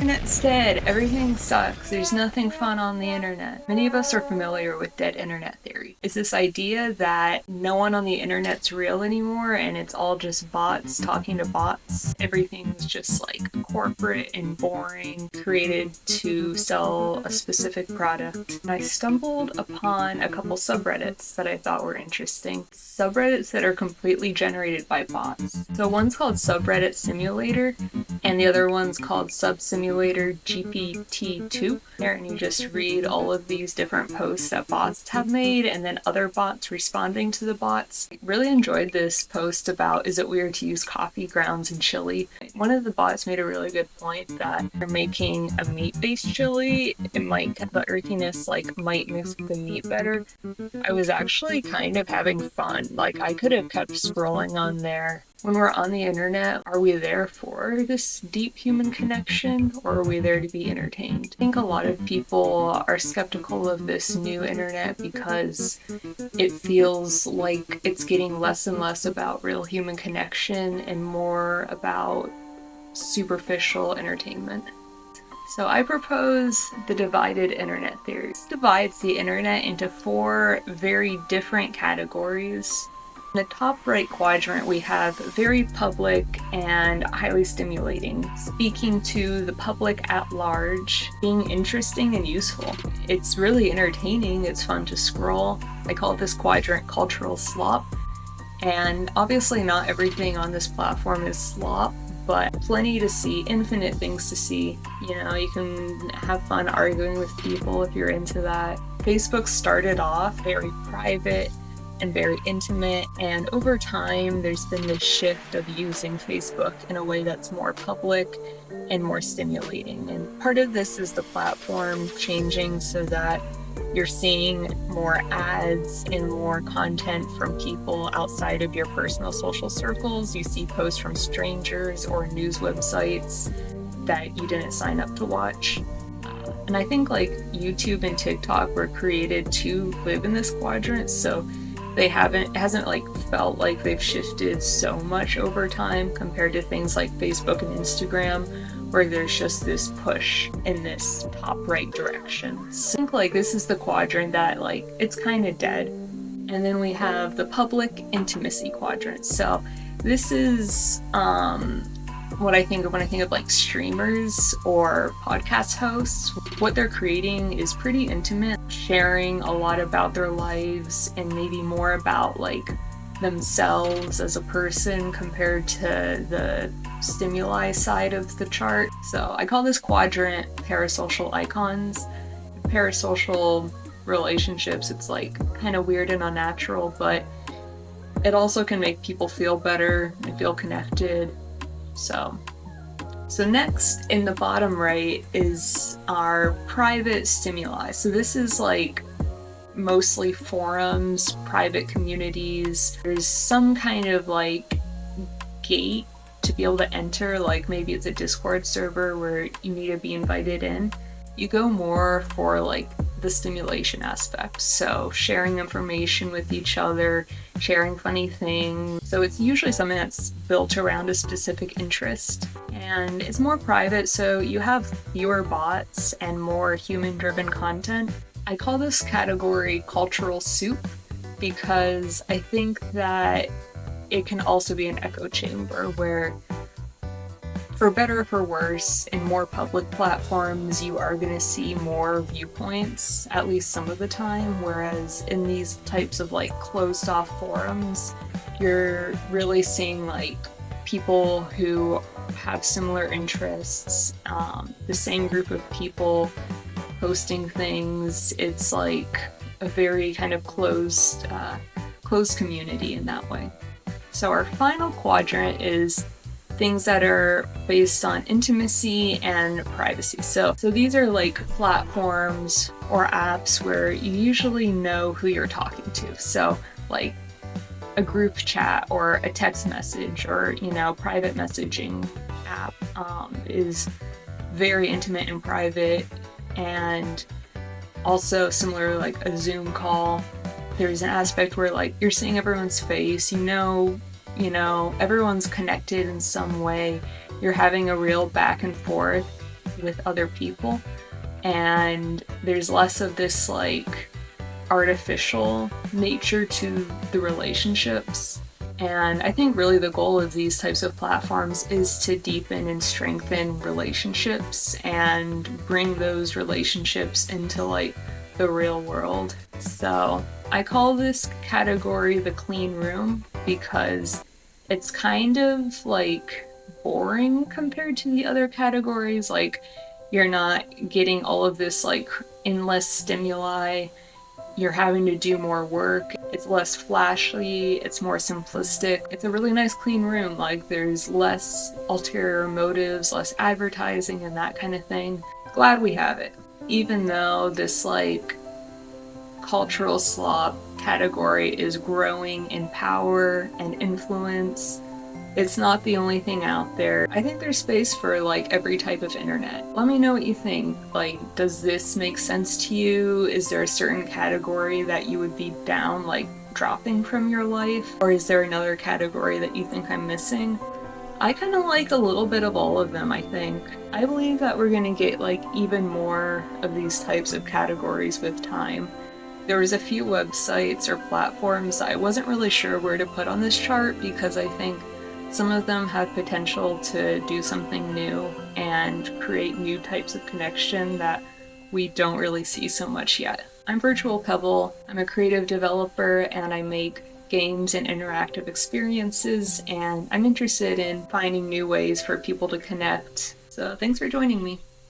Internet said everything sucks, there's nothing fun on the internet. Many of us are familiar with dead internet theory. It's this idea that no one on the internet's real anymore and it's all just bots talking to bots. Everything's just like corporate and boring, created to sell a specific product. And I stumbled upon a couple subreddits that I thought were interesting. Subreddits that are completely generated by bots. So one's called Subreddit Simulator, and the other one's called Simulator GPT-2. There, and you just read all of these different posts that bots have made, and then other bots responding to the bots. I really enjoyed this post about, is it weird to use coffee grounds in chili? One of the bots made a really good point that they're making a meat-based chili. It might, the earthiness might mix with the meat better. I was actually kind of having fun. I could have kept scrolling on there. When we're on the internet, are we there for this deep human connection, or are we there to be entertained? I think a lot of people are skeptical of this new internet because it feels like it's getting less and less about real human connection and more about superficial entertainment. So I propose the divided internet theory. This divides the internet into 4 very different categories. In the top right quadrant, we have very public and highly stimulating, speaking to the public at large, being interesting and useful. It's really entertaining, it's fun to scroll. I call this quadrant cultural slop. And obviously not everything on this platform is slop, but plenty to see, infinite things to see. You know, you can have fun arguing with people if you're into that. Facebook started off very private and very intimate, and over time there's been this shift of using Facebook in a way that's more public and more stimulating. And part of this is the platform changing so that you're seeing more ads and more content from people outside of your personal social circles. You see posts from strangers or news websites that you didn't sign up to watch. And I think YouTube and TikTok were created to live in this quadrant, so it hasn't felt like they've shifted so much over time compared to things like Facebook and Instagram, where there's just this push in this top right direction. So I think this is the quadrant that it's kind of dead. And then we have the public intimacy quadrant. So this is what I think of when I think of streamers or podcast hosts. What they're creating is pretty intimate, sharing a lot about their lives and maybe more about themselves as a person compared to the stimuli side of the chart. So I call this quadrant parasocial icons. Parasocial relationships, it's kind of weird and unnatural, but it also can make people feel better and feel connected. So next in the bottom right is our private stimuli. So this is mostly forums, private communities. There's some kind of gate to be able to enter, maybe it's a Discord server where you need to be invited in. You go more for the stimulation aspect, so sharing information with each other, sharing funny things. So it's usually something that's built around a specific interest, and it's more private, so you have fewer bots and more human-driven content. I call this category cultural soup because I think that it can also be an echo chamber where, for better or for worse, in more public platforms, you are going to see more viewpoints, at least some of the time, whereas in these types of closed-off forums, you're really seeing people who have similar interests, the same group of people posting things. It's a very kind of closed community in that way. So our final quadrant is things that are based on intimacy and privacy. So these are platforms or apps where you usually know who you're talking to. So a group chat or a text message or, private messaging app is very intimate and private, and also similar a Zoom call. There's an aspect where you're seeing everyone's face, everyone's connected in some way. You're having a real back and forth. with other people, and there's less of this like artificial nature to the relationships. And I think really the goal of these types of platforms is to deepen and strengthen relationships and bring those relationships into like the real world. So I call this category the clean room because it's kind of like boring compared to the other categories. Like you're not getting all of this like endless stimuli. You're having to do more work. It's less flashy, it's more simplistic. It's a really nice clean room. Like there's less ulterior motives, less advertising and that kind of thing. Glad we have it. Even though this like cultural slop category is growing in power and influence, it's not the only thing out there. I think there's space for like every type of internet. Let me know what you think. Like, does this make sense to you? Is there a certain category that you would be down like dropping from your life? Or is there another category that you think I'm missing? I kind of like a little bit of all of them, I think. I believe that we're gonna get like even more of these types of categories with time. There was a few websites or platforms I wasn't really sure where to put on this chart because I think some of them have potential to do something new and create new types of connection that we don't really see so much yet. I'm Virtual Pebble. I'm a creative developer and I make games and interactive experiences, and I'm interested in finding new ways for people to connect. So thanks for joining me.